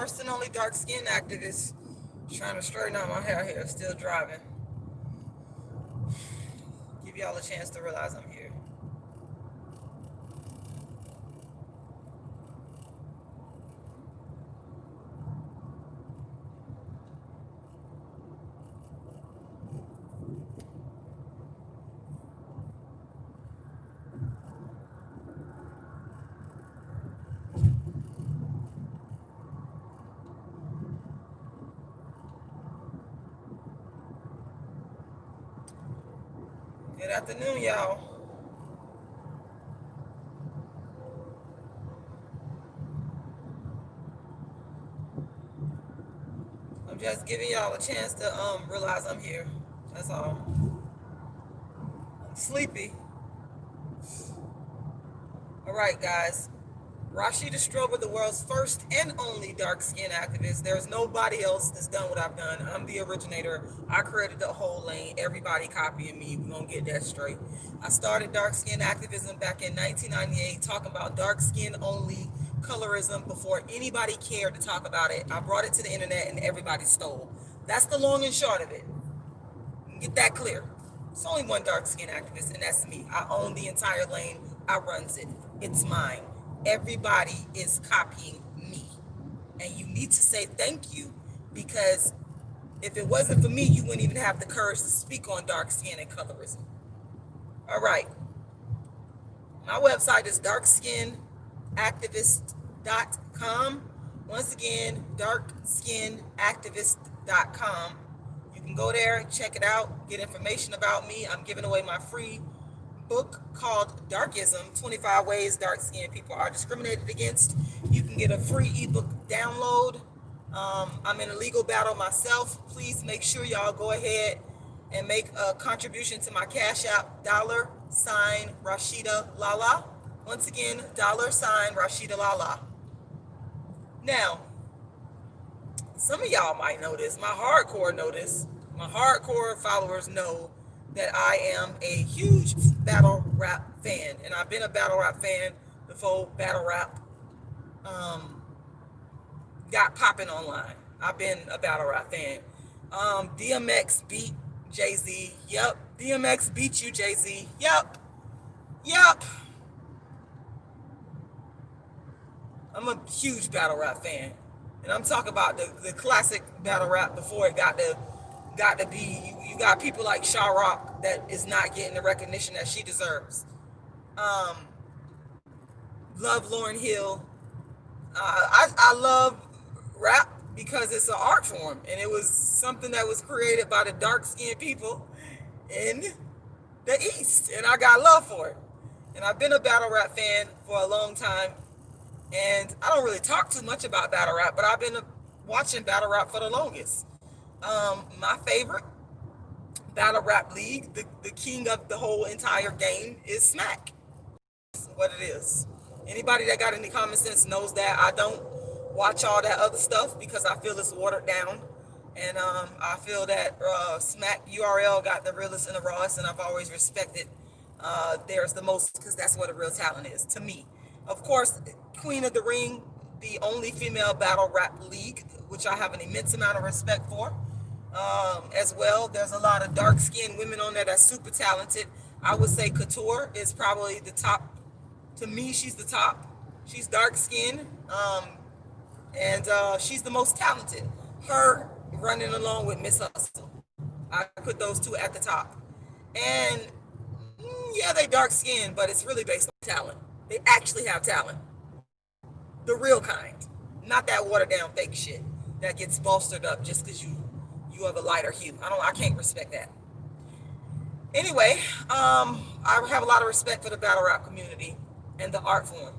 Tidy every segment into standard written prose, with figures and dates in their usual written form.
First and only dark skinned activist. Trying to straighten out my hair here, still driving. Give y'all a chance to realize I'm here. Good afternoon, y'all. I'm just giving y'all a chance to realize I'm here. That's all. I'm sleepy. All right, guys. Rashida Strober, the world's first and only dark-skinned activist. There's nobody else that's done what I've done. I'm the originator. I created the whole lane. Everybody copying me. We're going to get that straight. I started dark-skinned activism back in 1998, talking about dark-skin only colorism before anybody cared to talk about it. I brought it to the internet and everybody stole. That's the long and short of it. Get that clear. It's only one dark-skinned activist, and that's me. I own the entire lane. I runs it. It's mine. Everybody is copying me. And you need to say thank you, because if it wasn't for me, you wouldn't even have the courage to speak on dark skin and colorism. All right. My website is darkskinactivist.com. Once again, darkskinactivist.com. You can go there, check it out, get information about me. I'm giving away my free book called Darkism, 25 Ways Dark-Skinned People Are Discriminated Against. You can get a free ebook download. I'm in a legal battle myself. Please make sure y'all go ahead and make a contribution to my Cash App, $Rashida Lala. Once again, $Rashida Lala. Now, some of y'all might know this. My hardcore followers know that I am a huge battle rap fan, and I've been a battle rap fan before battle rap got popping online. I've been a battle rap fan. DMX beat Jay-Z. Yep. DMX beat you, Jay-Z. Yep. I'm a huge battle rap fan, and I'm talking about the classic battle rap before it got to be. You got people like Sha Rock that is not getting the recognition that she deserves. Love Lauryn Hill. I love rap because it's an art form, and it was something that was created by the dark-skinned people in the East, and I got love for it. And I've been a battle rap fan for a long time, and I don't really talk too much about battle rap, but I've been watching battle rap for the longest. My favorite battle rap league, the king of the whole entire game, is Smack. That's what it is. Anybody that got any common sense knows that. I don't watch all that other stuff because I feel it's watered down, and I feel that Smack URL got the realest and the rawest, and I've always respected theirs the most because that's what a real talent is to me. Of course, Queen of the Ring, the only female battle rap league, which I have an immense amount of respect for. As well, there's a lot of dark-skinned women on there that's super talented. I would say Couture is probably the top. To me, she's the top. She's dark-skinned, and she's the most talented. Her running along with Miss Hustle. I put those two at the top. And yeah, they dark-skinned, but it's really based on talent. They actually have talent. The real kind. Not that watered-down fake shit that gets bolstered up just because you have a lighter hue. I can't respect that. Anyway, I have a lot of respect for the battle rap community and the art form.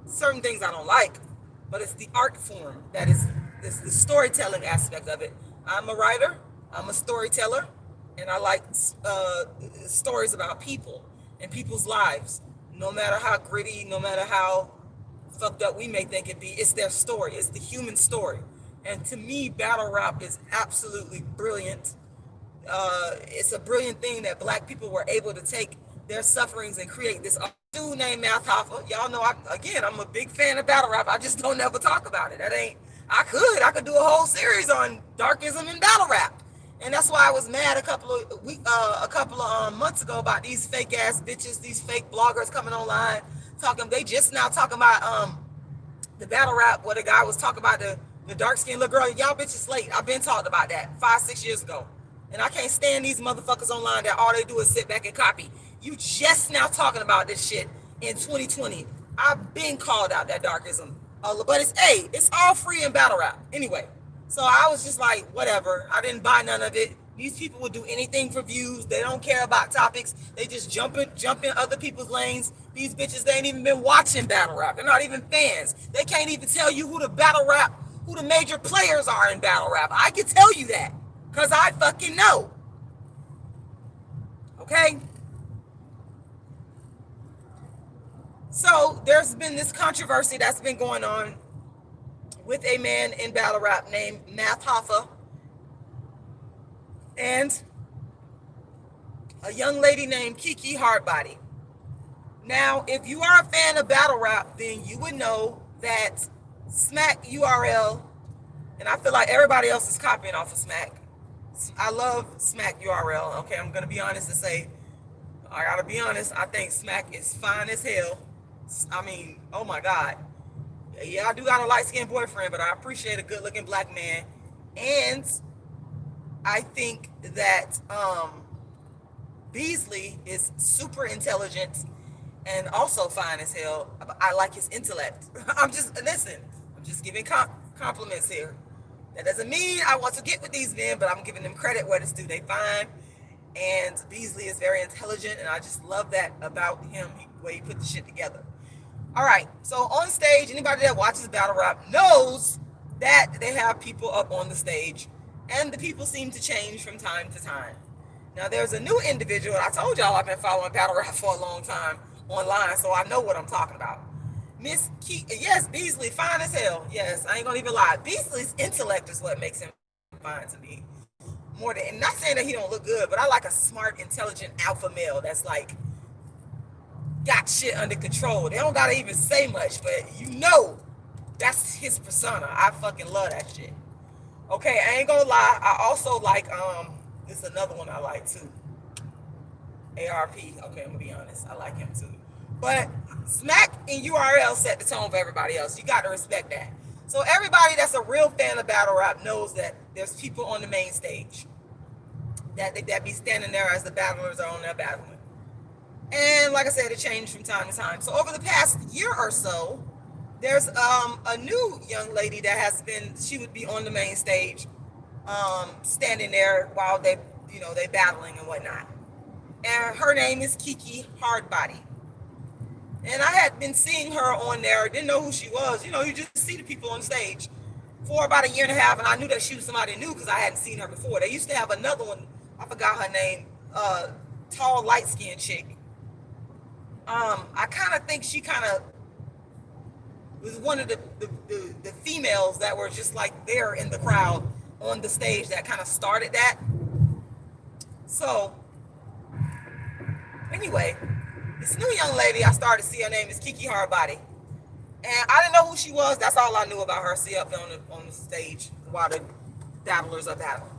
Certain things I don't like, but it's the art form that is the storytelling aspect of it. I'm a writer, I'm a storyteller, and I like stories about people and people's lives. No matter how gritty, no matter how fucked up we may think it be, it's their story. It's the human story. And to me, battle rap is absolutely brilliant. It's a brilliant thing that Black people were able to take their sufferings and create this dude named Hoffa. Y'all know, I'm a big fan of battle rap. I just don't ever talk about it. I could do a whole series on darkism and battle rap. And that's why I was mad a couple of months ago about these fake ass bitches, these fake bloggers coming online talking. They just now talking about the battle rap where the guy was talking about the dark skinned little girl. Y'all bitches late. I've been talked about that 5-6 years ago. And I can't stand these motherfuckers online that all they do is sit back and copy. You just now talking about this shit in 2020. I've been called out that darkism. But it's all free in battle rap. Anyway, so I was just like, whatever. I didn't buy none of it. These people would do anything for views. They don't care about topics. They just jump in other people's lanes. These bitches, they ain't even been watching battle rap. They're not even fans. They can't even tell you who the major players are in battle rap. I can tell you that because I fucking know. Okay? So there's been this controversy that's been going on with a man in battle rap named Math Hoffa and a young lady named Kiki Hardbody. Now, if you are a fan of battle rap, then you would know that Smack URL, and I feel like everybody else is copying off of Smack. I love Smack URL. Okay, I'm gonna be honest and say, I gotta be honest, I think Smack is fine as hell. I mean, oh my God. Yeah, I do got a light-skinned boyfriend, but I appreciate a good-looking black man. And I think that Beasley is super intelligent and also fine as hell. I like his intellect. I'm just giving compliments here. That doesn't mean I want to get with these men, but I'm giving them credit where it's due. They fine. And Beasley is very intelligent, and I just love that about him, the way he put the shit together. All right, so on stage, anybody that watches battle rap knows that they have people up on the stage, and the people seem to change from time to time. Now, there's a new individual. I told y'all I've been following battle rap for a long time online, so I know what I'm talking about. Miss Keke, yes, Beasley, fine as hell. Yes, I ain't gonna even lie. Beasley's intellect is what makes him fine to me. More than, and not saying that he don't look good, but I like a smart, intelligent alpha male that's like got shit under control. They don't gotta even say much, but you know that's his persona. I fucking love that shit. Okay, I ain't gonna lie. I also like this is another one I like too. ARP. Okay, I'm gonna be honest. I like him too. But Smack and URL set the tone for everybody else. You got to respect that. So everybody that's a real fan of battle rap knows that there's people on the main stage that be standing there as the battlers are on their battling. And like I said, it changed from time to time. So over the past year or so, there's a new young lady that has been, she would be on the main stage, standing there while they battling and whatnot. And her name is Kiki Hardbody. And I had been seeing her on there, didn't know who she was. You just see the people on stage for about a year and a half, and I knew that she was somebody new because I hadn't seen her before. They used to have another one, I forgot her name, tall, light-skinned chick. I kind of think she kind of was one of the females that were just like there in the crowd on the stage that kind of started that. So, anyway, this new young lady, I started to see her name is Kiki Hardbody. And I didn't know who she was. That's all I knew about her. See up there on the stage while the battlers are battling.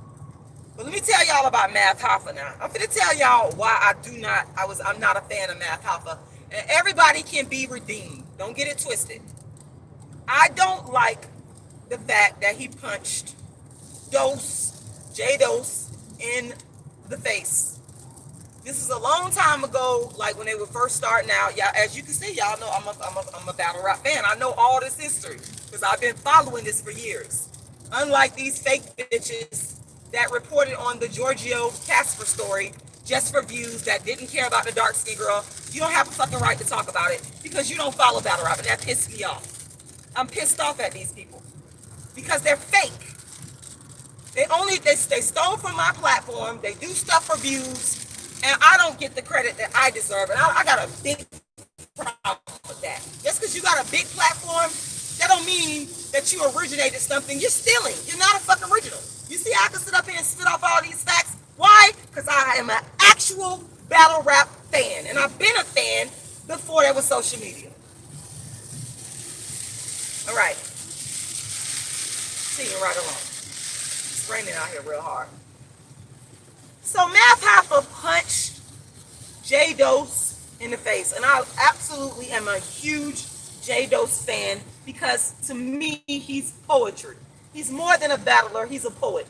But let me tell y'all about Math Hoffa now. I'm going to tell y'all why I'm not a fan of Math Hoffa. And everybody can be redeemed. Don't get it twisted. I don't like the fact that he punched J Dose in the face. This is a long time ago, like when they were first starting out. Y'all, as you can see, y'all know I'm a battle rap fan. I know all this history because I've been following this for years. Unlike these fake bitches that reported on the Giorgio Casper story just for views, that didn't care about the dark skin girl. You don't have a fucking right to talk about it because you don't follow battle rap, and that pissed me off. I'm pissed off at these people because they're fake. They stole from my platform. They do stuff for views. And I don't get the credit that I deserve. And I got a big problem with that. Just because you got a big platform, that don't mean that you originated something. You're stealing. You're not a fucking original. You see, I can sit up here and spit off all these facts. Why? Because I am an actual battle rap fan. And I've been a fan before there was social media. All right. Singing right along. It's raining out here real hard. So Math Hoffa punched J Dose in the face, and I absolutely am a huge J Dose fan because to me he's poetry. He's more than a battler, he's a poet.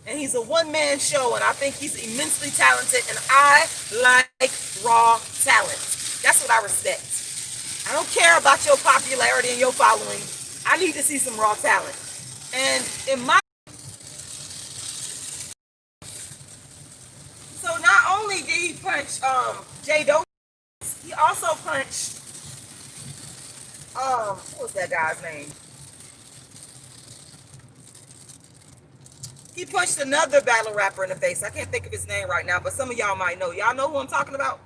And he's a one-man show, and I think he's immensely talented, and I like raw talent. That's what I respect. I don't care about your popularity and your following. I need to see some raw talent. And in my so not only did he punch J Dose, he also punched what was that guy's name? He punched another battle rapper in the face. I can't think of his name right now, but some of y'all might know. Y'all know who I'm talking about?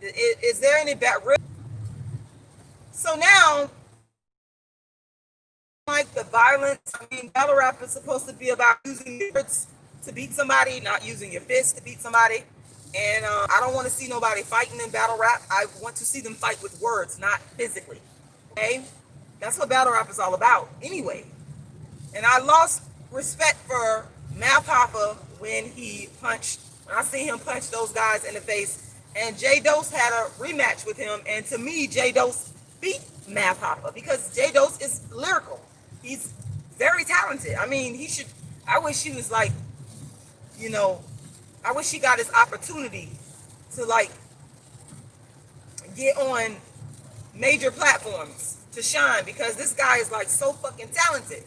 Is there any So now, like the violence, I mean, battle rap is supposed to be about using your words to beat somebody, not using your fist to beat somebody. And I don't want to see nobody fighting in battle rap. I want to see them fight with words, not physically. Okay? That's what battle rap is all about anyway. And I lost respect for Math Hoffa when I seen him punch those guys in the face. And J Dose had a rematch with him. And to me, J Dose beat Math Hoffa because J Dose is lyrical. He's very talented. I mean, I wish he was like, I wish he got his opportunity to like get on major platforms to shine because this guy is like so fucking talented.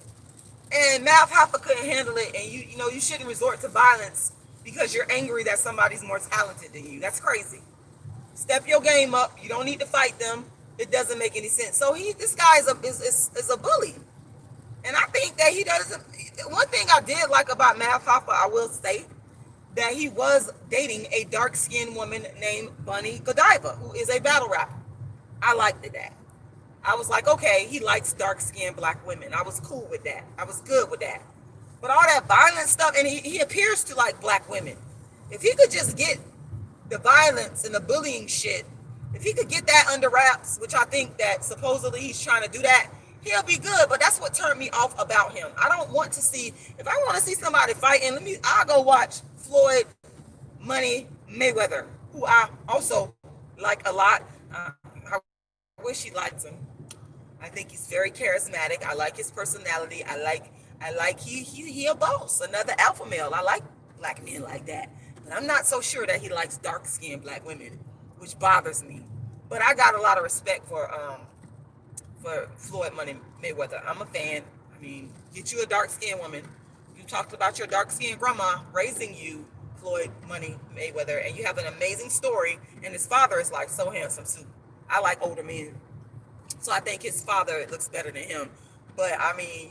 And Math Hoffa couldn't handle it, and you shouldn't resort to violence because you're angry that somebody's more talented than you. That's crazy. Step your game up. You don't need to fight them. It doesn't make any sense. So this guy is a bully, and I think that he does. One thing I did like about Math Hoffa, I will say, that he was dating a dark-skinned woman named Bunny Godiva, who is a battle rapper. I liked that. I was like, okay, he likes dark-skinned black women. I was cool with that. I was good with that. But all that violent stuff, and he appears to like black women. If he could just get the violence and the bullying shit, if he could get that under wraps, which I think that supposedly he's trying to do that, he'll be good. But that's what turned me off about him. I don't want to see, if I want to see somebody fighting, I'll go watch Floyd Money Mayweather, who I also like a lot. I wish he liked him. I think he's very charismatic. I like his personality. I like he a boss, another alpha male. I like black men like that. But I'm not so sure that he likes dark-skinned black women, which bothers me. But I got a lot of respect for Floyd Money Mayweather. I'm a fan. I mean, get you a dark-skinned woman. You talked about your dark-skinned grandma raising you, Floyd Money Mayweather, and you have an amazing story, and his father is like so handsome too. I like older men, so I think his father looks better than him. But I mean,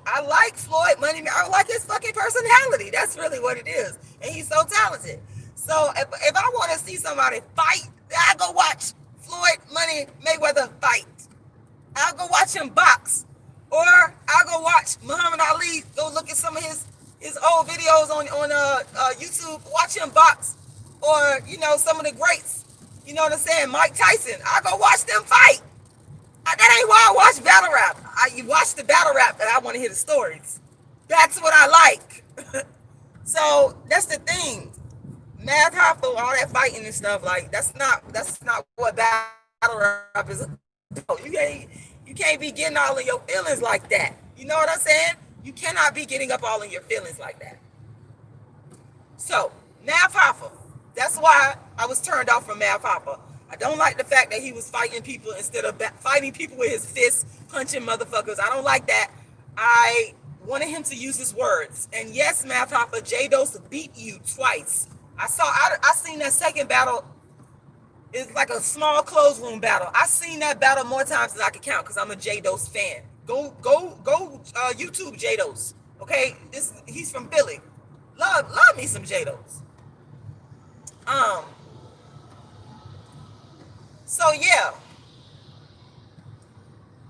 I like Floyd Money. I like his fucking personality. That's really what it is, and he's so talented. So if I want to see somebody fight, I go watch Floyd Money Mayweather fight. I'll go watch him box, or I'll go watch Muhammad Ali. Go look at some of his old videos on YouTube. Watch him box, or some of the greats. You know what I'm saying? Mike Tyson. I'll go watch them fight. That ain't why I watch battle rap. You watch the battle rap, and I want to hear the stories. That's what I like. So that's the thing. Math Hoffa, all that fighting and stuff, like that's not what battle rap is about. You can't be getting all in your feelings like that. You know what I'm saying? You cannot be getting up all in your feelings like that. So Math Hoffa, that's why I was turned off from Math Hoffa. I don't like the fact that he was fighting people instead of fighting people with his fists, punching motherfuckers. I don't like that. I wanted him to use his words. And yes, Math Hoffa, J Dose beat you twice. I seen that second battle. It's like a small closed room battle. I seen that battle more times than I can count because I'm a J Dose fan. Go YouTube J Dose. Okay, he's from Philly. Love me some J Dose. So yeah.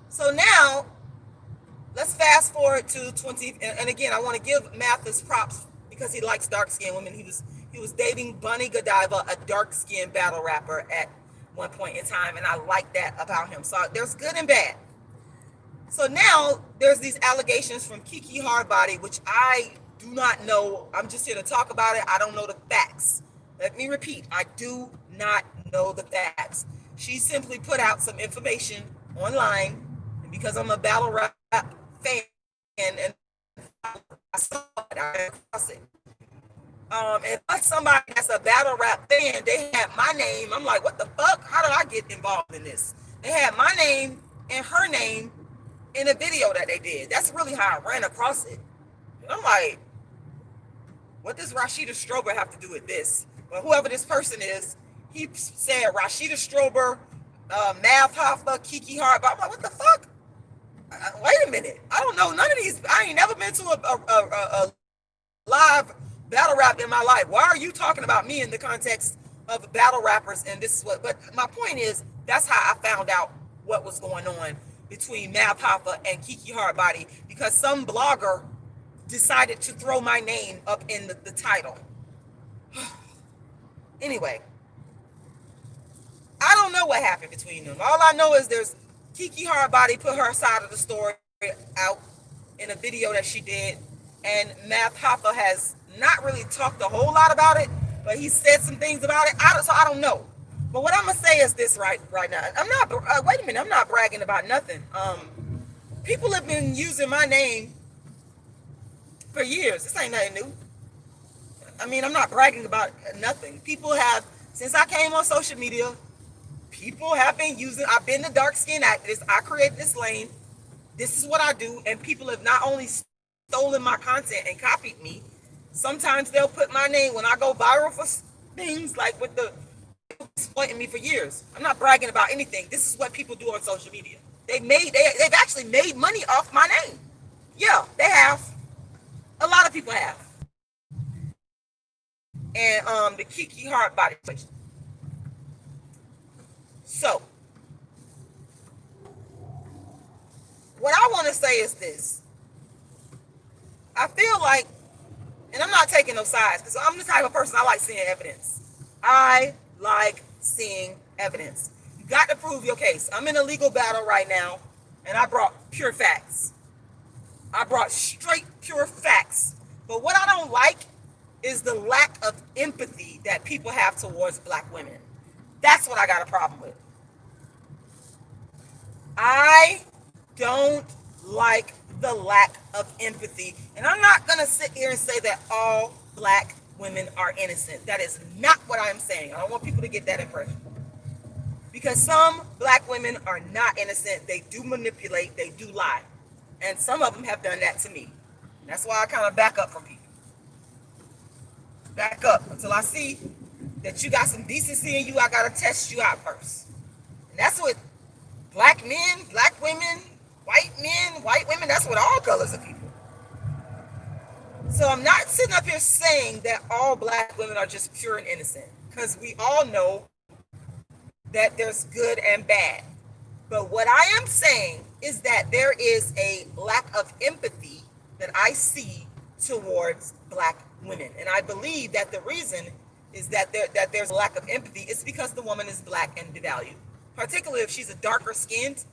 So now, let's fast forward to 20. And again, I want to give Math his props because he likes dark-skinned women. He was dating Bunny Godiva, a dark-skinned battle rapper at one point in time, and I like that about him. So there's good and bad. So now there's these allegations from Kiki Hardbody, which I do not know. I'm just here to talk about it. I don't know the facts. Let me repeat, I do not know the facts. She simply put out some information online, and because I'm a battle rap fan and I saw it, I ran across it. And like somebody that's a battle rap fan, they had my name. I'm like, what the fuck? How did I get involved in this? They had my name and her name in a video that they did. That's really how I ran across it. And I'm like, what does Rashida Strober have to do with this? Well, whoever this person is, he said Rashida Strober, Math Hoffa, Kiki Hardbody. I'm like, what the fuck? Wait a minute. I don't know none of these. I ain't never been to a live battle rap in my life. Why are you talking about me in the context of battle rappers? And this is what, but my point is, that's how I found out what was going on between Math Hoffa and Kiki Hardbody, because some blogger decided to throw my name up in the title. Anyway, I don't know what happened between them. All I know is there's Kiki Hardbody put her side of the story out in a video that she did, and Math Hoffa has not really talked a whole lot about it, but he said some things about it. So I don't know. But what I'm gonna say is this right now. I'm not. Wait a minute. I'm not bragging about nothing. People have been using my name for years. This ain't nothing new. I mean, I'm not bragging about nothing. People have, since I came on social media, people have been using. I've been the dark skin activist. I created this lane. This is what I do, and people have not only stolen my content and copied me. Sometimes they'll put my name when I go viral for things, like with the exploiting me for years. I'm not bragging about anything. This is what people do on social media. They've actually made money off my name. Yeah, they have. A lot of people have. And the Kiki Hardbody situation. So, what I want to say is this. I feel like, and I'm not taking no sides, because I'm the type of person, I like seeing evidence. I like seeing evidence. You got to prove your case. I'm in a legal battle right now, and I brought pure facts. I brought straight, pure facts. But what I don't like is the lack of empathy that people have towards black women. That's what I got a problem with. I don't like the lack of empathy. And I'm not going to sit here and say that all black women are innocent. That is not what I'm saying. I don't want people to get that impression. Because some black women are not innocent. They do manipulate. They do lie. And some of them have done that to me. That's why I kind of back up from people. Back up until I see that you got some decency in you. I got to test you out first. And that's what black men, black women, white men, white women, that's what all colors of people. So I'm not sitting up here saying that all black women are just pure and innocent, because we all know that there's good and bad. But what I am saying is that there is a lack of empathy that I see towards black women. And I believe that the reason is that there's a lack of empathy. It's because the woman is black and devalued. Particularly if she's a darker skinned.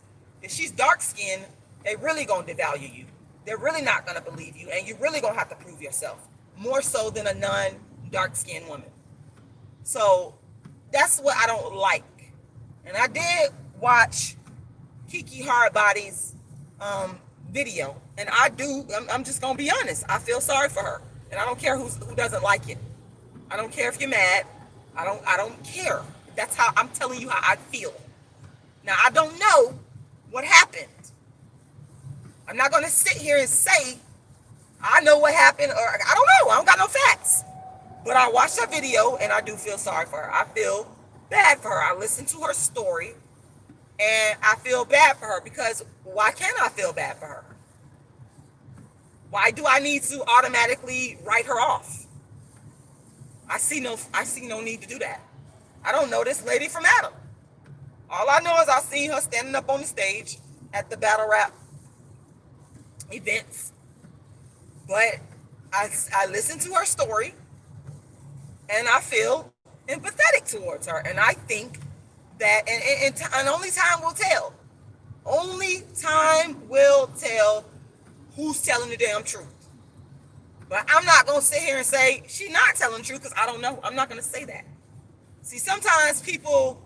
If she's dark skinned, they really gonna devalue you. They're really not gonna believe you, and you're really gonna have to prove yourself. More so than a non-dark skinned woman. So that's what I don't like. And I did watch Kiki Hardbody's video, and I'm just gonna be honest, I feel sorry for her. And I don't care who doesn't like it. I don't care if you're mad. I don't care. That's how I'm telling you how I feel. Now, I don't know what happened. I'm not going to sit here and say I know what happened, or I don't know. I don't got no facts. But I watched her video, and I do feel sorry for her. I feel bad for her. I listened to her story, and I feel bad for her, because why can't I feel bad for her? Why do I need to automatically write her off? I see no need to do that. I don't know this lady from Adam. All I know is I seen her standing up on the stage at the battle rap events. But I listened to her story, and I feel empathetic towards her. And I think that, and only time will tell. Only time will tell who's telling the damn truth. But I'm not going to sit here and say she's not telling the truth because I don't know. I'm not going to say that. See, sometimes people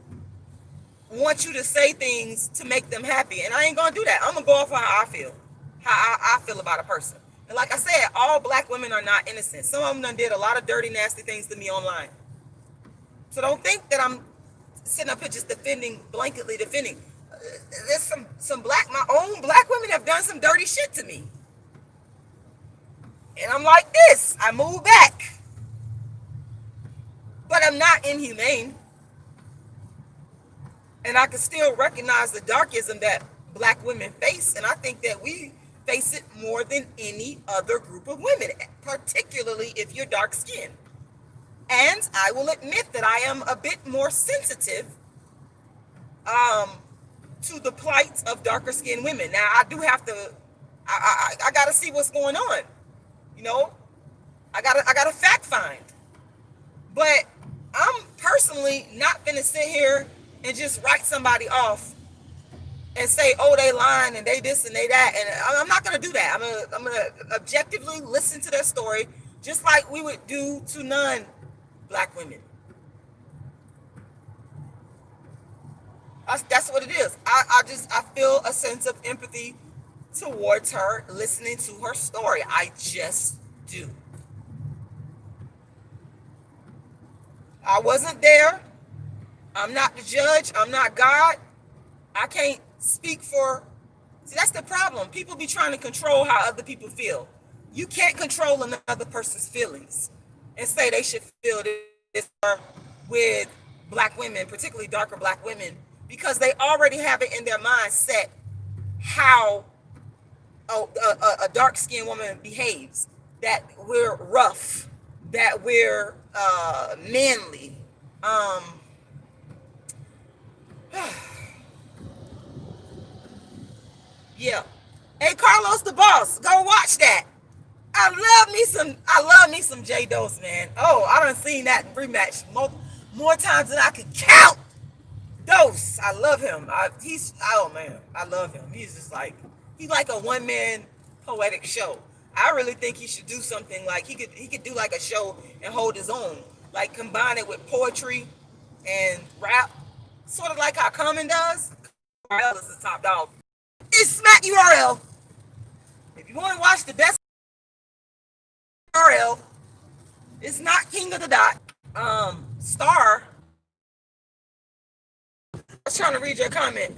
want you to say things to make them happy, and I ain't going to do that. I'm going to go off how I feel, how I feel about a person. And like I said, all black women are not innocent. Some of them done did a lot of dirty, nasty things to me online. So don't think that I'm sitting up here just blanketly defending. There's my own black women have done some dirty shit to me. And I'm like this. I move back. But I'm not inhumane. And I can still recognize the darkism that black women face. And I think that we face it more than any other group of women, particularly if you're dark skinned. And I will admit that I am a bit more sensitive to the plight of darker skinned women. Now I do have to, I gotta see what's going on. You know, I gotta fact find. But I'm personally not gonna sit here and just write somebody off and say, oh, they lying and they this and they that. And I'm not gonna do that. I'm gonna objectively listen to their story, just like we would do to non-black women. That's what it is. I feel a sense of empathy towards her, listening to her story. I just do. I wasn't there. I'm not the judge. I'm not God. I can't speak for. See, that's the problem. People be trying to control how other people feel. You can't control another person's feelings and say they should feel this with black women, particularly darker black women, because they already have it in their mind set how a dark-skinned woman behaves, that we're rough, that we're manly. Yeah. Hey, Carlos the Boss, go watch that. I love me some J Dose, man. Oh, I done seen that rematch more times than I could count. Dose, I love him. Oh man, I love him. He's like a one-man poetic show. I really think he should do something like he could do like a show and hold his own, like combine it with poetry and rap, sort of like how Common does. URL is the top dog. It's Smack URL. If you want to watch the best URL, it's not King of the Dot. Star. I was trying to read your comment.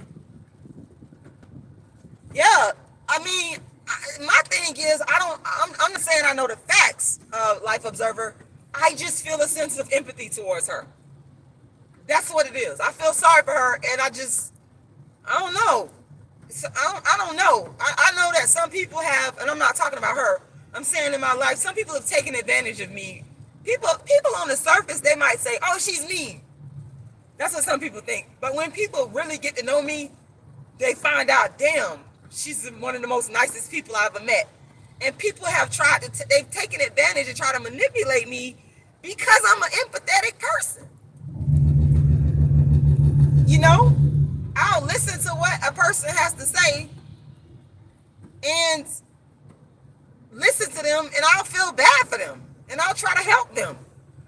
Yeah, I mean, my thing is, I'm not saying I know the facts of Life Observer. I just feel a sense of empathy towards her. That's what it is. I feel sorry for her, and I don't know. I don't know. I know that some people have, and I'm not talking about her. I'm saying in my life, some people have taken advantage of me. People on the surface, they might say, oh, she's mean. That's what some people think. But when people really get to know me, they find out, damn, she's one of the most nicest people I've ever met. And people have they've taken advantage and tried to manipulate me because I'm an empathetic person. You know, I'll listen to what a person has to say and listen to them, and I'll feel bad for them, and I'll try to help them.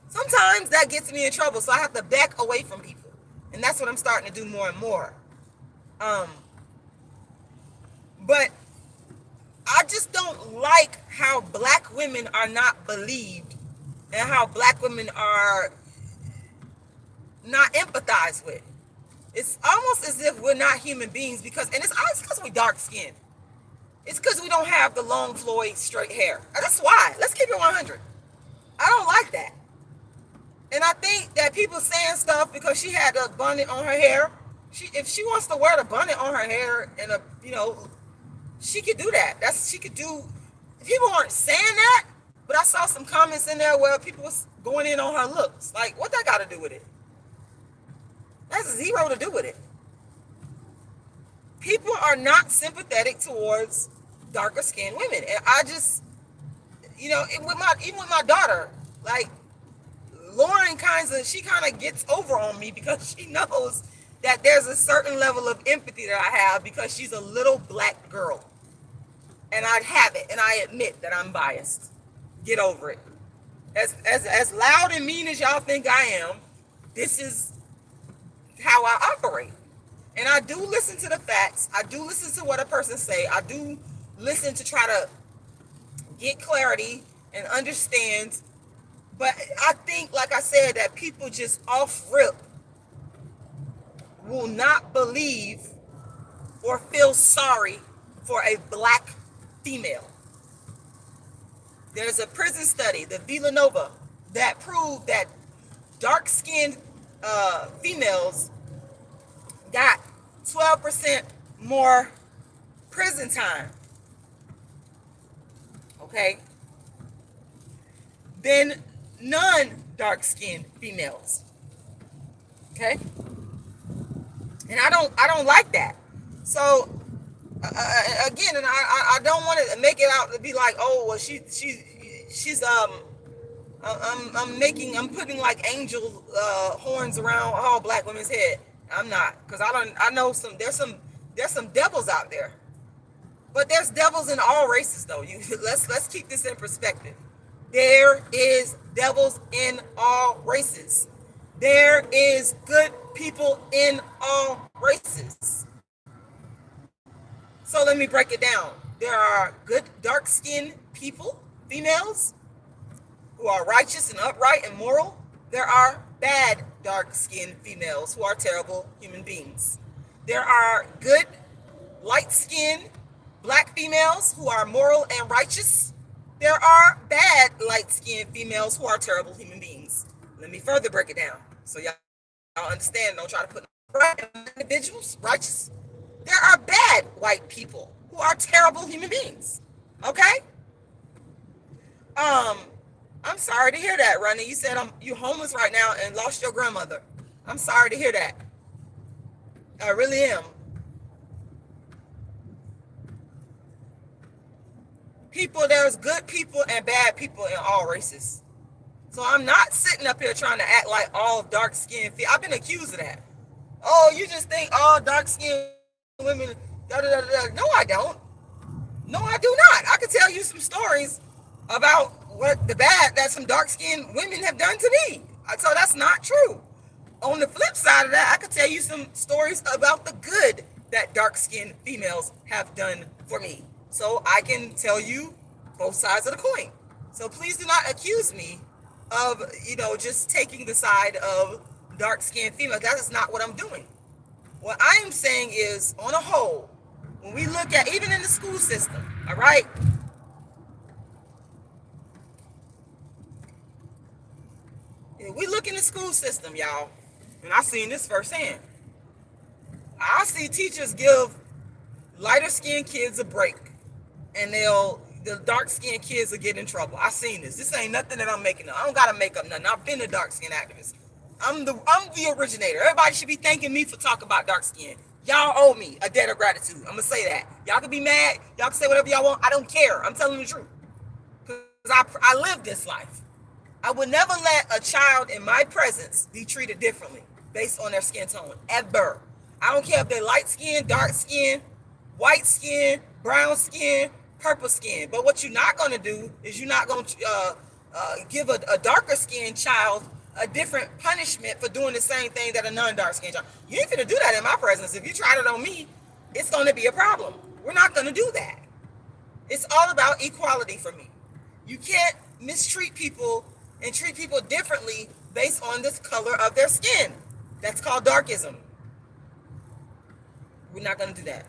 Sometimes that gets me in trouble, so I have to back away from people, and that's what I'm starting to do more and more. But I just don't like how black women are not believed and how black women are not empathized with. It's almost as if we're not human beings because we're dark skinned. It's because we don't have the long Floyd straight hair. That's why. Let's keep it 100. I don't like that. And I think that people saying stuff because she had a bonnet on her hair. If she wants to wear the bonnet on her hair and she could do that. She could do. People weren't saying that, but I saw some comments in there where people was going in on her looks. Like, what that got to do with it? That's zero to do with it. People are not sympathetic towards darker skinned women, and I just, even with my daughter, like Lauren, she kind of gets over on me because she knows that there's a certain level of empathy that I have because she's a little black girl. And I have it, and I admit that I'm biased. Get over it. As loud and mean as y'all think I am, this is how I operate. And I do listen to the facts. I do listen to what a person say. I do listen to try to get clarity and understand. But I think, like I said, that people just off rip will not believe or feel sorry for a black female. There's a prison study, the Villanova, that proved that dark-skinned females got 12% more prison time, okay, than non-dark-skinned females, okay? And I don't like that. So again, and I don't want to make it out to be like, oh, well, she's I'm putting like angel horns around all black women's head. I'm not, because I know there's some devils out there, but there's devils in all races though. Let's keep this in perspective. There is devils in all races. There is good people in all races. So let me break it down. There are good dark-skinned people, females, who are righteous and upright and moral. There are bad dark-skinned females who are terrible human beings. There are good light-skinned black females who are moral and righteous. There are bad light-skinned females who are terrible human beings. Let me further break it down so y'all understand. Don't try to put right individuals righteous. There are bad white people who are terrible human beings. Okay? I'm sorry to hear that, Ronnie. You said you're homeless right now and lost your grandmother. I'm sorry to hear that. I really am. There's good people and bad people in all races. So I'm not sitting up here trying to act like all dark-skinned. I've been accused of that. Oh, you just think all dark-skinned women, da, da, da, da. No, I don't. No, I do not. I could tell you some stories about what the bad that some dark-skinned women have done to me. So that's not true. On the flip side of that, I could tell you some stories about the good that dark-skinned females have done for me. So I can tell you both sides of the coin. So please do not accuse me of, just taking the side of dark-skinned females. That is not what I'm doing. What I am saying is, on a whole, when we look at, even in the school system, all right? If we look in the school system, y'all, and I've seen this firsthand, I see teachers give lighter-skinned kids a break, and the dark-skinned kids will get in trouble. I've seen this. This ain't nothing that I'm making up. I don't got to make up nothing. I've been a dark-skinned activist. I'm the originator. Everybody should be thanking me for talking about dark skin. Y'all owe me a debt of gratitude. I'm gonna say that. Y'all can be mad. Y'all can say whatever y'all want. I don't care. I'm telling the truth. Because I live this life. I would never let a child in my presence be treated differently based on their skin tone. Ever. I don't care if they're light skin, dark skin, white skin, brown skin, purple skin. But what you're not gonna do is you're not gonna give a darker skinned child a different punishment for doing the same thing that a non-dark skinned child. You ain't gonna do that in my presence. If you tried it on me, it's gonna be a problem. We're not gonna do that. It's all about equality for me. You can't mistreat people and treat people differently based on this color of their skin. That's called darkism. We're not gonna do that.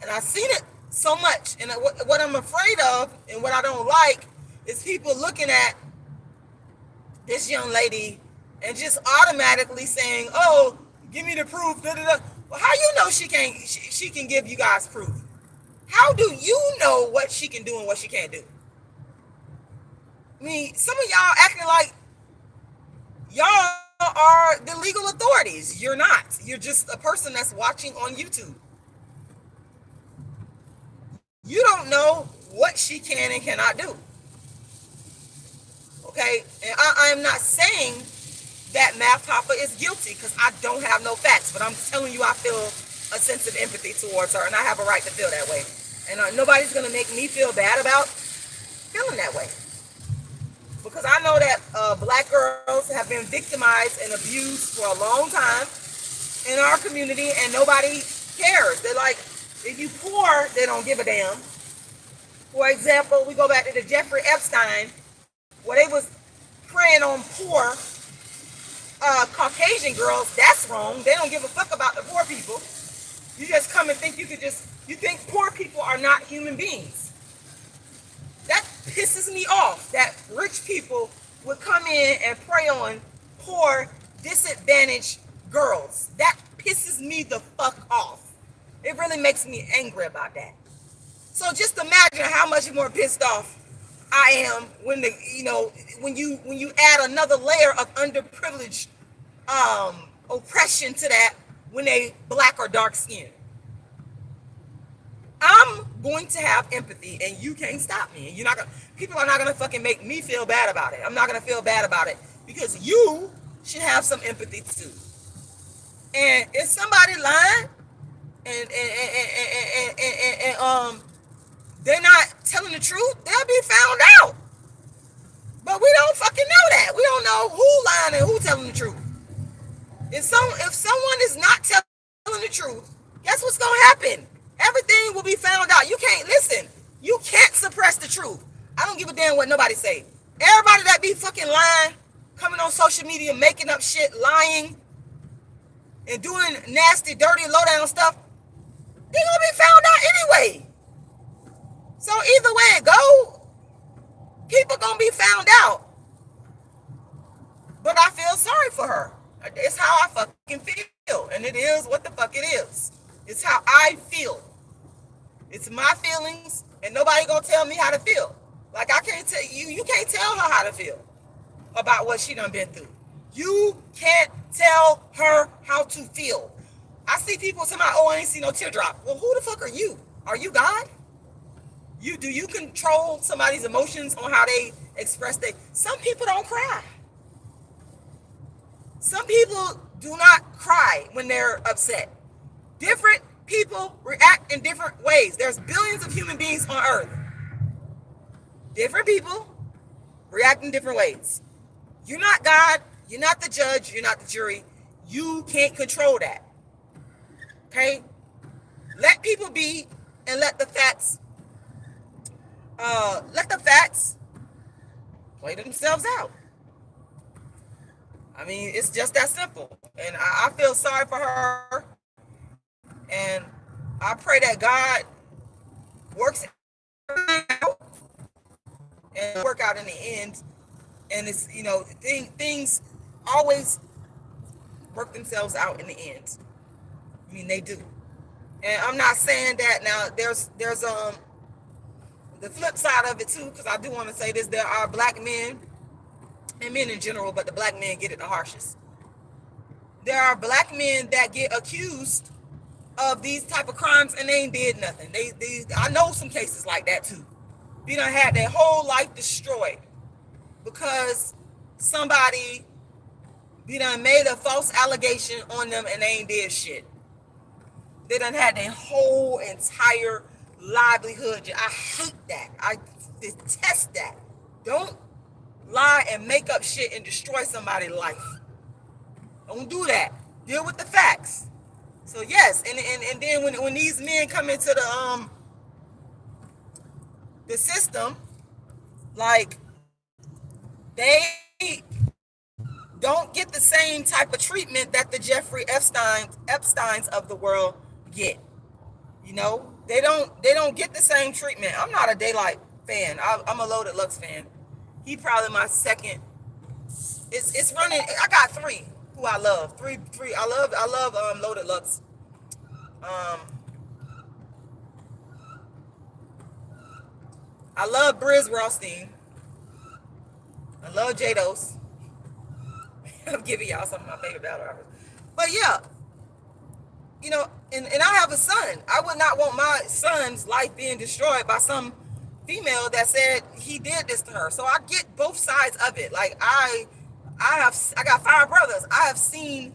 And I've seen it so much. And what I'm afraid of and what I don't like is people looking at this young lady and just automatically saying, "Oh, give me the proof." Da, da, da. Well, how you know she can give you guys proof? How do you know what she can do and what she can't do? I mean, some of y'all acting like y'all are the legal authorities. You're not. You're just a person that's watching on YouTube. You don't know what she can and cannot do. Okay, and I am not saying that Math Papa is guilty because I don't have no facts, but I'm telling you I feel a sense of empathy towards her, and I have a right to feel that way. And nobody's going to make me feel bad about feeling that way. Because I know that black girls have been victimized and abused for a long time in our community, and nobody cares. They're like, if you poor, they don't give a damn. For example, we go back to the Jeffrey Epstein, where they was preying on poor Caucasian girls. That's wrong. They don't give a fuck about the poor people. You just come and think you think poor people are not human beings. That pisses me off, that rich people would come in and prey on poor, disadvantaged girls. That pisses me the fuck off. It really makes me angry about that. So just imagine how much more pissed off I am when when you add another layer of underprivileged oppression to that when they black or dark skinned. I'm going to have empathy, and you can't stop me. And people are not gonna fucking make me feel bad about it. I'm not gonna feel bad about it because you should have some empathy too. And if somebody lying and they're not telling the truth, they'll be found out. But we don't fucking know that. We don't know who lying and who telling the truth. If someone is not telling the truth, guess what's gonna happen? Everything will be found out. You can't suppress the truth. I don't give a damn what nobody say. Everybody that be fucking lying, coming on social media, making up shit, lying, and doing nasty, dirty, low-down stuff, they gonna be found out anyway. So either way it go, people gonna be found out. But I feel sorry for her. It's how I fucking feel. And it is what the fuck it is. It's how I feel. It's my feelings, and nobody gonna tell me how to feel. Like I can't tell you can't tell her how to feel about what she done been through. You can't tell her how to feel. I see people say, "Oh, I ain't see no teardrop." Well, who the fuck are you? Are you God? Do you control somebody's emotions on how they express their? Some people don't cry. Some people do not cry when they're upset. Different people react in different ways. There's billions of human beings on earth. Different people react in different ways. You're not God. You're not the judge. You're not the jury. You can't control that. Okay? Let people be, and let the facts play themselves out. I mean, it's just that simple. And I feel sorry for her. And I pray that God works everything out and work out in the end. And it's, things always work themselves out in the end. I mean, they do. And I'm not saying that now. There's the flip side of it too, because I do want to say this: there are black men and men in general, but the black men get it the harshest. There are black men that get accused of these type of crimes and they ain't did nothing. I know some cases like that too. They done had their whole life destroyed because somebody done made a false allegation on them and they ain't did shit. They done had their whole entire livelihood. I hate that. I detest that. Don't lie and make up shit and destroy somebody's life. Don't do that. Deal with the facts. So yes, and then when these men come into the system, like they don't get the same type of treatment that the Jeffrey Epsteins of the world get. They don't get the same treatment. I'm not a Daylight fan. I'm a Loaded Lux fan. He probably my second. It's running. I got three who I love. Three. I love Loaded Lux. I love Briz Rothstein. I love Jados. I'm giving y'all some of my favorite battle rappers. But yeah, and I have a son. I would not want my son's life being destroyed by some female that said he did this to her. So I get both sides of it. Like I got 5 brothers. I have seen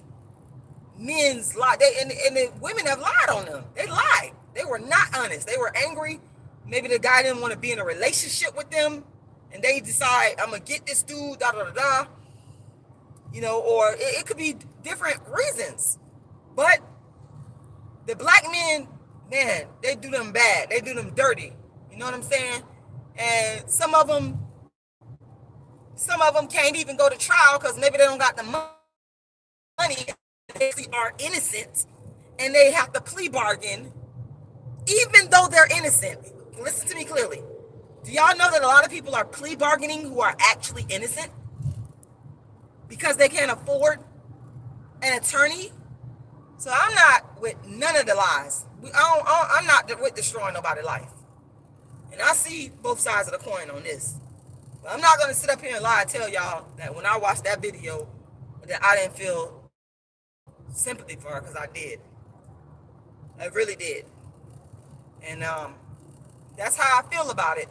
men's lie. And the women have lied on them. They lied. They were not honest. They were angry. Maybe the guy didn't want to be in a relationship with them, and they decide, I'm gonna get this dude, da da da da. Or it could be different reasons. But the black men, man, they do them bad. They do them dirty. You know what I'm saying? And some of them can't even go to trial because maybe they don't got the money. They are innocent, and they have to plea bargain, even though they're innocent. Listen to me clearly. Do y'all know that a lot of people are plea bargaining who are actually innocent because they can't afford an attorney? So I'm not with none of the lies. I'm not with destroying nobody's life. And I see both sides of the coin on this. But I'm not going to sit up here and lie and tell y'all that when I watched that video that I didn't feel sympathy for her, because I did. I really did. And that's how I feel about it.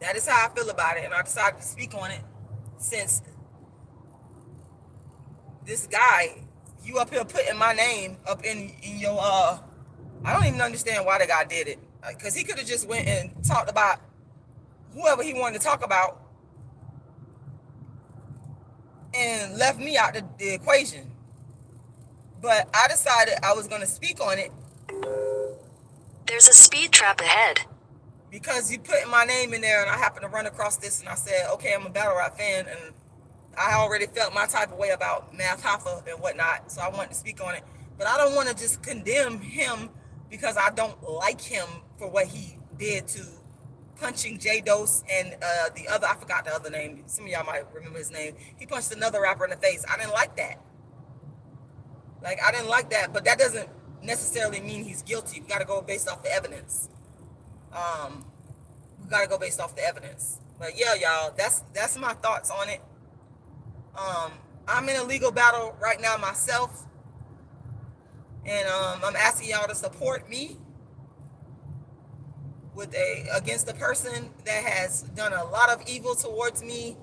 That is how I feel about it. And I decided to speak on it since this guy, you up here putting my name up in your, I don't even understand why the guy did it. Because he could have just went and talked about whoever he wanted to talk about and left me out the equation. But I decided I was going to speak on it. There's a speed trap ahead. Because you put my name in there, and I happened to run across this, and I said, okay, I'm a battle rap fan, and I already felt my type of way about Math Hoffa and whatnot, so I wanted to speak on it. But I don't want to just condemn him because I don't like him for what he did to punching J Dose and the other, I forgot the other name. Some of y'all might remember his name. He punched another rapper in the face. I didn't like that. I didn't like that, but that doesn't necessarily mean he's guilty. We got to go based off the evidence. We got to go based off the evidence. But yeah, y'all, that's my thoughts on it. I'm in a legal battle right now myself, and I'm asking y'all to support me against a person that has done a lot of evil towards me,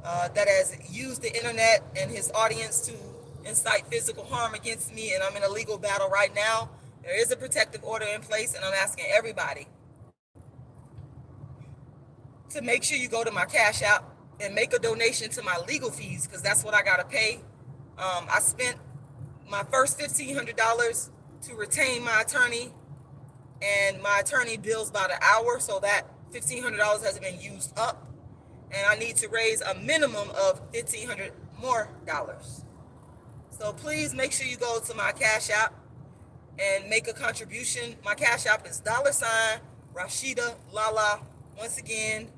that has used the internet and his audience to incite physical harm against me, and I'm in a legal battle right now. There is a protective order in place, and I'm asking everybody to make sure you go to my Cash App and make a donation to my legal fees, because that's what I got to pay. I spent my first $1,500 to retain my attorney, and my attorney bills by the hour, so that $1,500 has been used up, and I need to raise a minimum of $1,500 more. So please make sure you go to my Cash App and make a contribution. My Cash App is $Rashida Lala. Once again,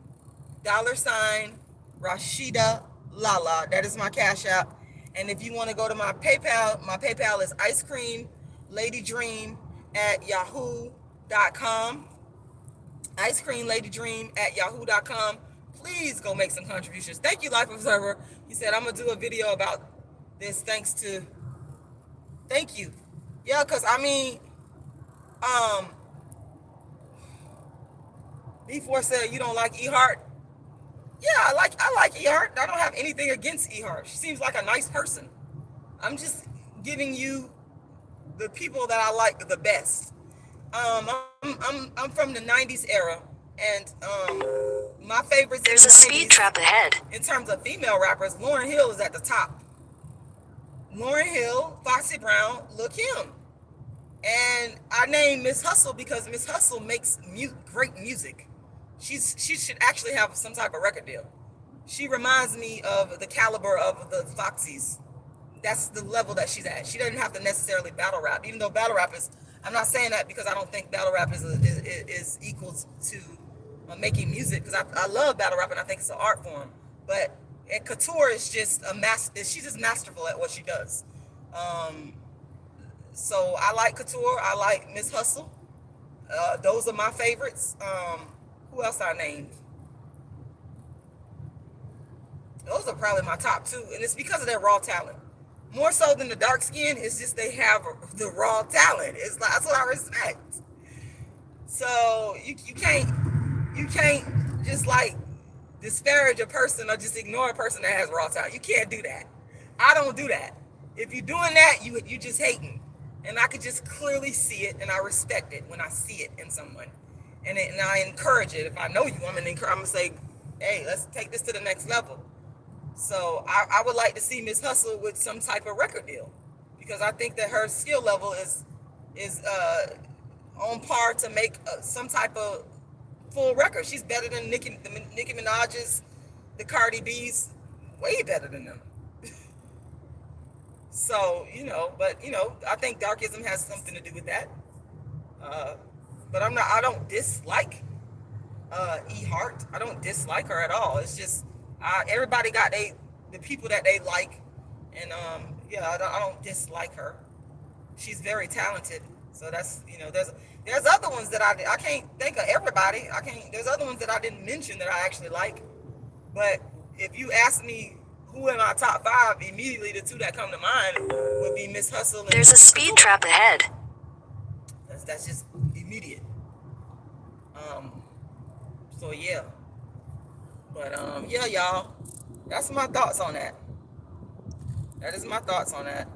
$Rashida Lala. That is my Cash App. And if you want to go to my PayPal is icecreamladydream@yahoo.com. icecreamladydream@yahoo.com. Please go make some contributions. Thank you, Life Observer. He said, I'm going to do a video about this thank you. Yeah, because before said you don't like E-Heart. Yeah, I like E-Heart. I don't have anything against E-Heart. She seems like a nice person. I'm just giving you the people that I like the best. I'm from the 90s era, and my favorites. There's a speed trap ahead. In terms of female rappers, Lauryn Hill is at the top. Lauryn Hill, Foxy Brown, Lil' Kim. And I named Miss Hustle because Miss Hustle makes great music. She should actually have some type of record deal. She reminds me of the caliber of the Foxies. That's the level that she's at. She doesn't have to necessarily battle rap, even though battle rap is, I'm not saying that because I don't think battle rap is equal to making music, because I love battle rap and I think it's an art form. But Couture is just she's just masterful at what she does. So I like Couture. I like Miss Hustle. Those are my favorites. Who else I named? Those are probably my top two, and it's because of their raw talent. More so than the dark skin, it's just they have the raw talent. It's like, that's what I respect. So you can't just like disparage a person or just ignore a person that has raw talent. You can't do that. I don't do that. If you're doing that, you just hating. And I could just clearly see it, and I respect it when I see it in someone. And I encourage it. If I know you, I'm gonna say, hey, let's take this to the next level. So I would like to see Miss Hustle with some type of record deal, because I think that her skill level is on par to make some type of full record. She's better than Nicki Minaj's, the Cardi B's, way better than them. So, but I think darkism has something to do with that. But I don't dislike E Hart. I don't dislike her at all. It's just everybody got the people that they like, and I don't dislike her. She's very talented. So that's there's other ones that I can't think of everybody. There's other ones that I didn't mention that I actually like. But if you ask me who in my top 5, immediately the 2 that come to mind would be Miss Hustle and There's a speed trap ahead. That's just immediate. So yeah. But yeah, y'all. That's my thoughts on that. That is my thoughts on that.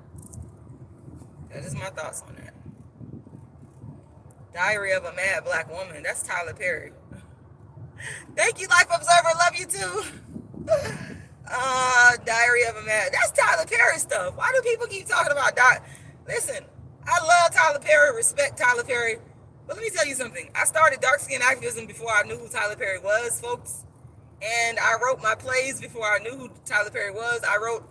Diary of a Mad Black Woman. That's Tyler Perry. Thank you, Life Observer. Love you too. Diary of a Mad. That's Tyler Perry stuff. Why do people keep talking about that? Listen, I love Tyler Perry, respect Tyler Perry. But let me tell you something. I started dark skin activism before I knew who Tyler Perry was, folks. And I wrote my plays before I knew who Tyler Perry was. I wrote,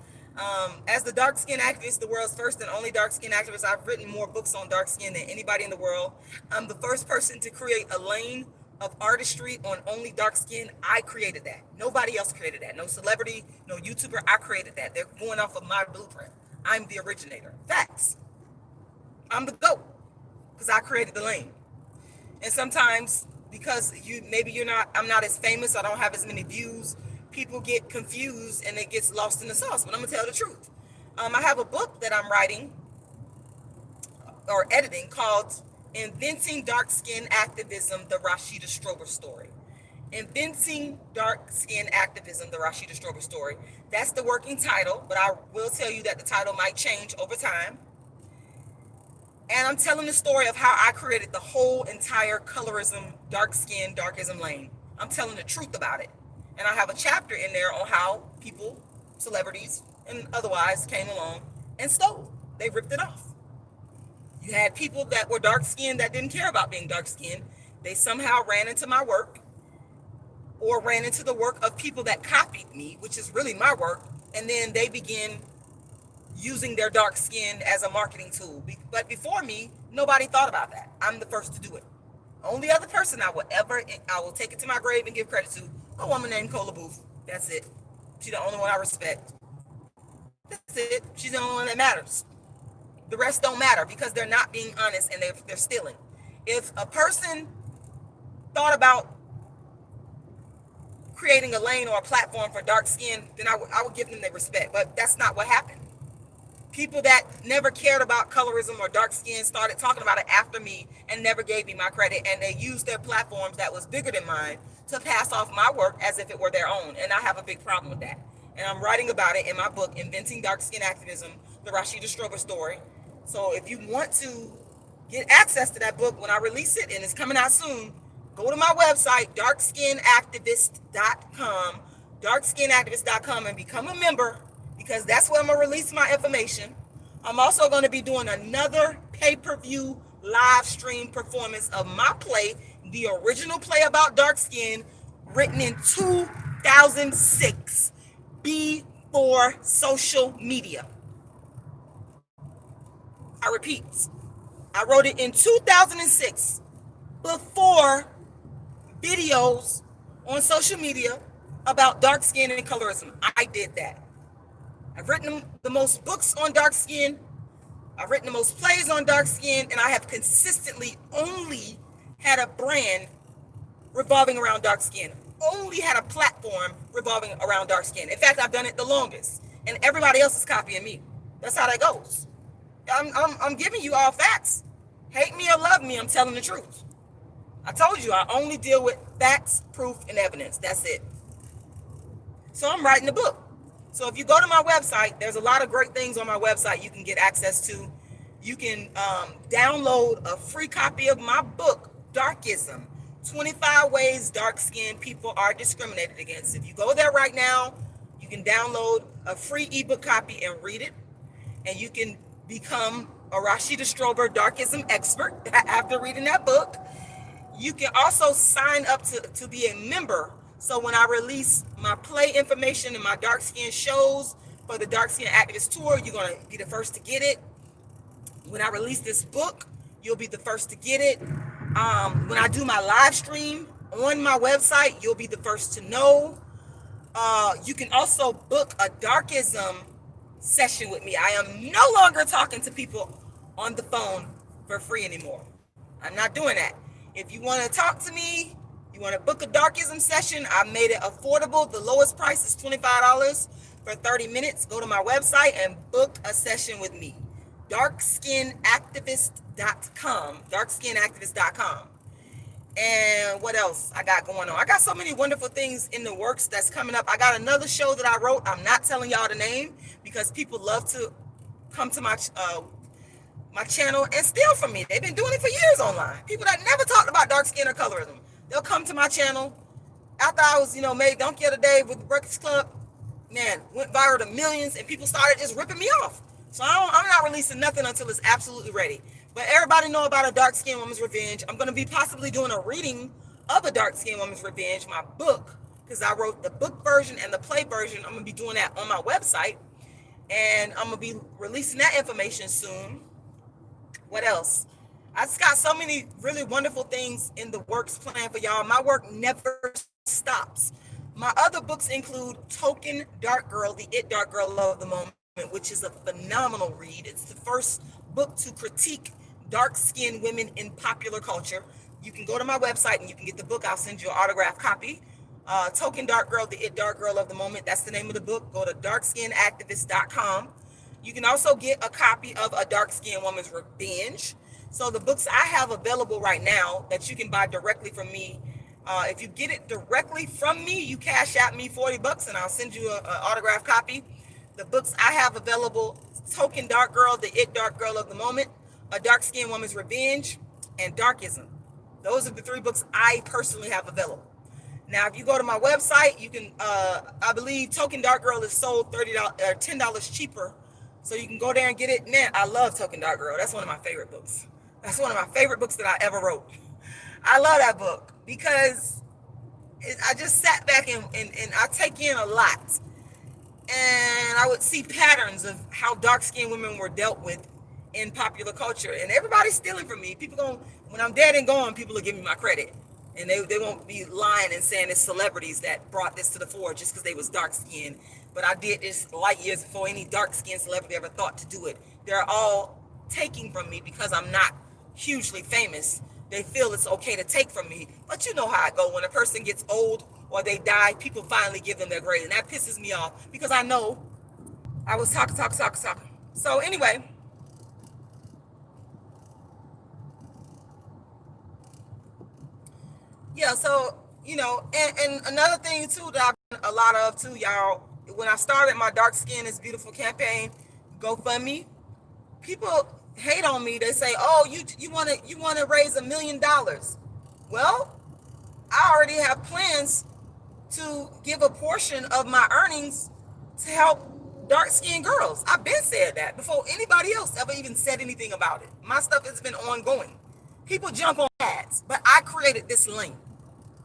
as the dark skin activist, the world's first and only dark skin activist, I've written more books on dark skin than anybody in the world. I'm the first person to create a lane of artistry on only dark skin. I created that. Nobody else created that. No celebrity, no YouTuber. I created that. They're going off of my blueprint. I'm the originator. Facts. I'm the GOAT because I created the lane. And sometimes because I'm not as famous, I don't have as many views, people get confused and it gets lost in the sauce. But I'm gonna tell the truth. I have a book that I'm writing or editing called Inventing Dark Skin Activism, the Rashida Strober Story. Inventing Dark Skin Activism, the Rashida Strober Story. That's the working title, but I will tell you that the title might change over time. And I'm telling the story of how I created the whole entire colorism, dark skin, darkism lane. I'm telling the truth about it. And I have a chapter in there on how people, celebrities, and otherwise came along and stole. They ripped it off. You had people that were dark skinned that didn't care about being dark skinned. They somehow ran into my work or ran into the work of people that copied me, which is really my work. And then they began using their dark skin as a marketing tool. But before me, nobody thought about that. I'm the first to do it. Only other person I will take it to my grave and give credit to, a woman named Cola Booth. That's it. She's the only one I respect. That's it. She's the only one that matters. The rest don't matter because they're not being honest and they're stealing. If a person thought about creating a lane or a platform for dark skin, then I would give them their respect. But that's not what happened. People that never cared about colorism or dark skin started talking about it after me and never gave me my credit. And they used their platforms that was bigger than mine to pass off my work as if it were their own. And I have a big problem with that. And I'm writing about it in my book, Inventing Dark Skin Activism, the Rashida Strober Story. So if you want to get access to that book when I release it, and it's coming out soon, go to my website, darkskinactivist.com, and become a member, because that's where I'm going to release my information. I'm also going to be doing another pay-per-view live stream performance of my play, the original play about dark skin, written in 2006, before social media. I repeat, I wrote it in 2006, before videos on social media about dark skin and colorism. I did that. I've written the most books on dark skin. I've written the most plays on dark skin, and I have consistently only had a brand revolving around dark skin. Only had a platform revolving around dark skin. In fact, I've done it the longest, and everybody else is copying me. That's how that goes. I'm giving you all facts. Hate me or love me, I'm telling the truth. I told you I only deal with facts, proof, and evidence. That's it. So I'm writing a book. So if you go to my website, there's a lot of great things on my website you can get access to. You can download a free copy of my book, Darkism, 25 Ways Dark-Skinned People Are Discriminated Against. If you go there right now, you can download a free ebook copy and read it. And you can become a Rashida Strober Darkism expert after reading that book. You can also sign up to be a member. So when I release my play information and my dark skin shows for the Dark Skin Activist Tour, you're going to be the first to get it. When I release this book, you'll be the first to get it. When I do my live stream on my website, you'll be the first to know. You can also book a Darkism session with me. I am no longer talking to people on the phone for free anymore. I'm not doing that. If you want to talk to me, you want to book a Darkism session, I made it affordable. The lowest price is $25 for 30 minutes. Go to my website and book a session with me. darkskinactivist.com. darkskinactivist.com. And what else I got going on? I got so many wonderful things in the works that's coming up. I got another show that I wrote. I'm not telling y'all the name because people love to come to my channel and steal from me. They've been doing it for years online. People that never talked about dark skin or colorism. They'll come to my channel. After I was, made Donkey of the Day with the Breakfast Club, man, went viral to millions and people started just ripping me off. So I'm not releasing nothing until it's absolutely ready. But everybody know about A Dark Skinned Woman's Revenge. I'm going to be possibly doing a reading of A Dark Skinned Woman's Revenge, my book, because I wrote the book version and the play version. I'm going to be doing that on my website. And I'm going to be releasing that information soon. What else? I just got so many really wonderful things in the works planned for y'all. My work never stops. My other books include Token Dark Girl, the It Dark Girl of the Moment, which is a phenomenal read. It's the first book to critique dark-skinned women in popular culture. You can go to my website and you can get the book. I'll send you an autographed copy. Token Dark Girl, the It Dark Girl of the Moment. That's the name of the book. Go to darkskinactivist.com. You can also get a copy of A Dark-Skinned Woman's Revenge. So the books I have available right now that you can buy directly from me. If you get it directly from me, you cash out me $40 and I'll send you an autographed copy. The books I have available: Token Dark Girl, the It Dark Girl of the Moment, A Dark-Skinned Woman's Revenge, and Darkism. Those are the 3 books I personally have available. Now, if you go to my website, you can, I believe Token Dark Girl is sold $10 cheaper. So you can go there and get it. Man, I love Token Dark Girl. That's one of my favorite books. That's one of my favorite books that I ever wrote. I love that book because I just sat back and I take in a lot. And I would see patterns of how dark-skinned women were dealt with in popular culture. And everybody's stealing from me. When I'm dead and gone, people will give me my credit. And they won't be lying and saying it's celebrities that brought this to the fore just because they was dark-skinned. But I did this light years before any dark-skinned celebrity ever thought to do it. They're all taking from me because I'm not hugely famous. They feel it's okay to take from me. But you know how it goes. When a person gets old or they die, people finally give them their grade. And that pisses me off because I know I was talking. So anyway. Yeah, so, and another thing too that I've done a lot of too, y'all, when I started my Dark Skin is Beautiful campaign, GoFundMe, people hate on me. They say, oh, you want to raise $1 million. Well, I already have plans to give a portion of my earnings to help dark-skinned girls. I've been said that before anybody else ever even said anything about it. My stuff has been ongoing. People jump on ads, but I created this lane.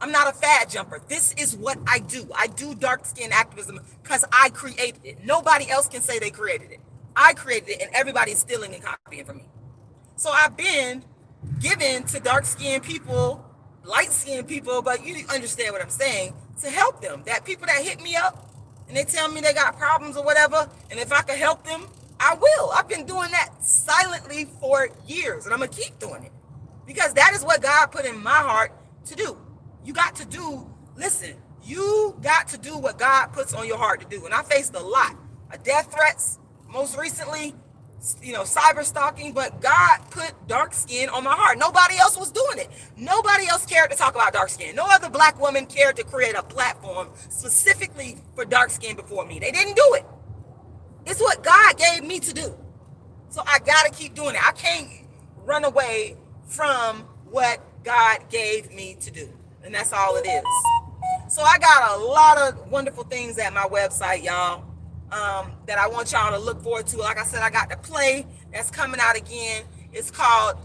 I'm not a fad jumper. This is what I do. I do dark skin activism because I created it. Nobody else can say they created it. I created it, and everybody's stealing and copying from me. So I've been given to dark skinned people, light skinned people, but you understand what I'm saying, to help them. That people that hit me up and they tell me they got problems or whatever, and if I could help them, I will. I've been doing that silently for years, and I'm going to keep doing it because that is what God put in my heart to do. You got to do what God puts on your heart to do. And I faced a lot of death threats, most recently cyber stalking, but God put dark skin on my heart. Nobody else was doing it. Nobody else cared to talk about dark skin. No other black woman cared to create a platform specifically for dark skin before me. They didn't do it. It's what God gave me to do. So I got to keep doing it. I can't run away from what God gave me to do. And that's all it is. So I got a lot of wonderful things at my website, y'all, that I want y'all to look forward to. Like I said, I got the play that's coming out again. It's called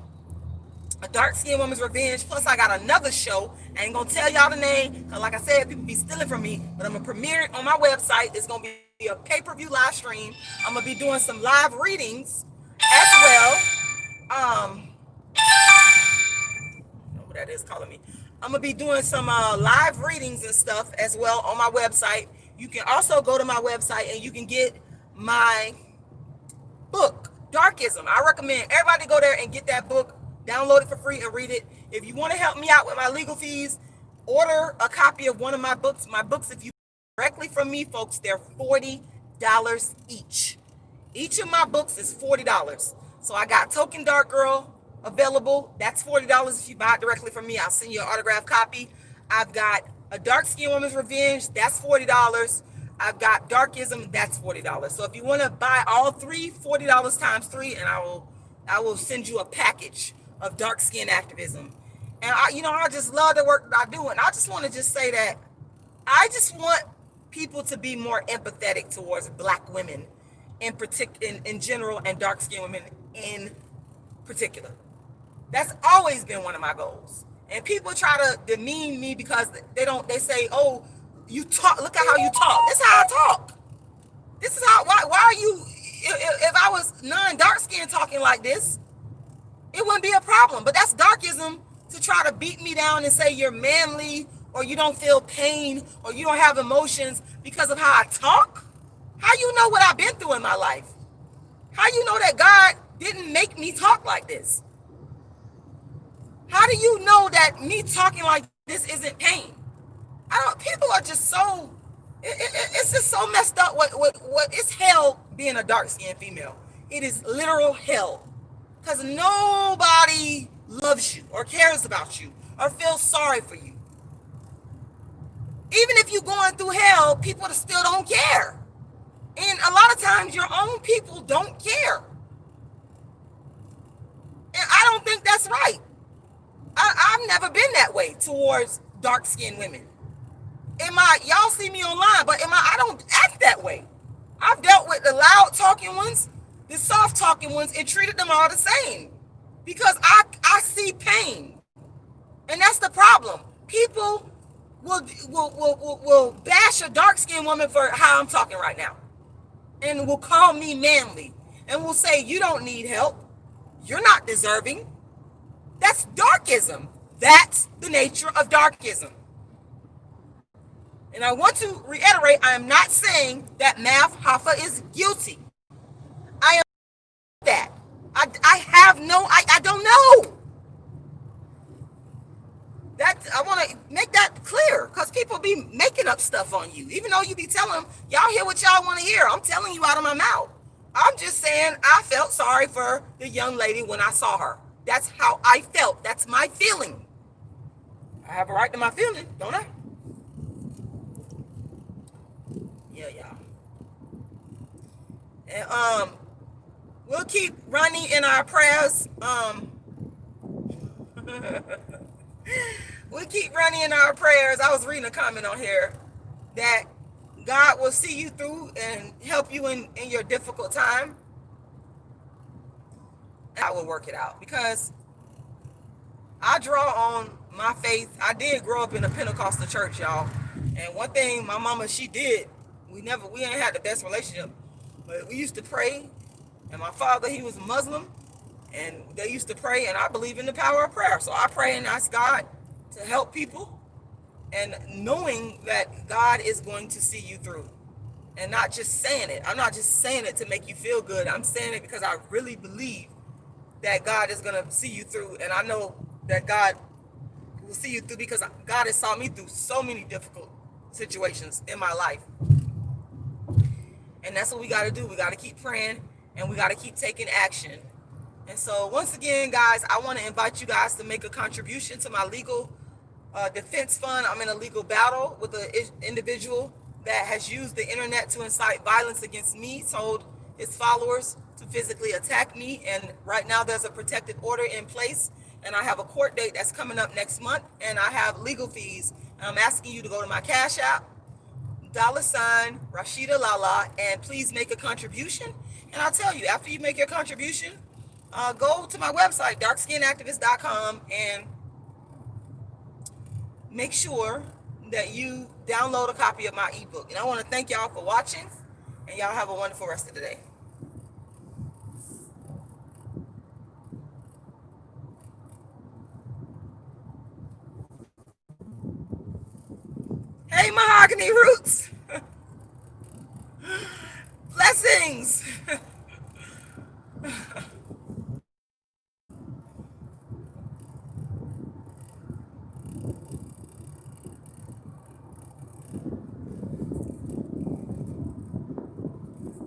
A Dark Skinned Woman's Revenge. Plus, I got another show. I ain't going to tell y'all the name because, like I said, people be stealing from me. But I'm going to premiere it on my website. It's going to be a pay-per-view live stream. I'm going to be doing some live readings as well. What that is calling me. I'm going to be doing some live readings and stuff as well on my website. You can also go to my website and you can get my book, Darkism. I recommend everybody go there and get that book, download it for free and read it. If you want to help me out with my legal fees, order a copy of one of my books. My books, if you directly from me, folks, they're $40 each. Each of my books is $40. So I got Token Dark Girl available. That's $40 if you buy it directly from me. I'll send you an autographed copy. I've got A Dark Skinned Woman's Revenge. That's $40. I've got Darkism. That's $40. So if you want to buy all three, $40 times three, and I will send you a package of dark skin activism. And I just love the work that I do. And I just want to just say that I just want people to be more empathetic towards black women in general, and dark skinned women in particular. That's always been one of my goals. And people try to demean me because they say, oh, you talk, look at how you talk. This is how I talk. This is how, why are you, if I was non-dark skinned talking like this, it wouldn't be a problem. But that's darkism, to try to beat me down and say you're manly or you don't feel pain or you don't have emotions because of how I talk. How you know what I've been through in my life? How you know that God didn't make me talk like this? How do you know that me talking like this isn't pain? People are just so, it's just so messed up. What it's hell being a dark-skinned female. It is literal hell. Because nobody loves you or cares about you or feels sorry for you. Even if you're going through hell, people still don't care. And a lot of times your own people don't care. And I don't think that's right. I've never been that way towards dark-skinned women. Y'all see me online, but I don't act that way. I've dealt with the loud talking ones, the soft talking ones, and treated them all the same. Because I see pain. And that's the problem. People will bash a dark-skinned woman for how I'm talking right now. And will call me manly. And will say, you don't need help. You're not deserving. That's darkism. That's the nature of darkism. And I want to reiterate, I am not saying that Mav Hoffa is guilty. I am that. I don't know. I want to make that clear, because people be making up stuff on you. Even though you be telling them, y'all hear what y'all want to hear. I'm telling you out of my mouth. I'm just saying I felt sorry for the young lady when I saw her. That's how I felt. That's my feeling. I have a right to my feeling, don't I? Yeah, y'all. And we'll keep running in our prayers. We keep running in our prayers. I was reading a comment on here that God will see you through and help you in your difficult time. I will work it out, because I draw on my faith. I did grow up in a Pentecostal church, y'all. And one thing my mama, she did, we ain't had the best relationship, but we used to pray. And my father, he was Muslim, and they used to pray, and I believe in the power of prayer. So I pray and ask God to help people, and knowing that God is going to see you through, and not just saying it. I'm not just saying it to make you feel good. I'm saying it because I really believe that God is going to see you through. And I know that God will see you through, because God has saw me through so many difficult situations in my life. And that's what we got to do. We got to keep praying and we got to keep taking action. And so, once again, guys, I want to invite you guys to make a contribution to my legal defense fund. I'm in a legal battle with an individual that has used the internet to incite violence against me, told his followers to physically attack me. And right now, there's a protective order in place. And I have a court date that's coming up next month. And I have legal fees. And I'm asking you to go to my Cash App, $ Rashida Lala, and please make a contribution. And I'll tell you, after you make your contribution, go to my website, darkskinactivist.com, and make sure that you download a copy of my ebook. And I want to thank y'all for watching, and y'all have a wonderful rest of the day. Hey, Mahogany Roots.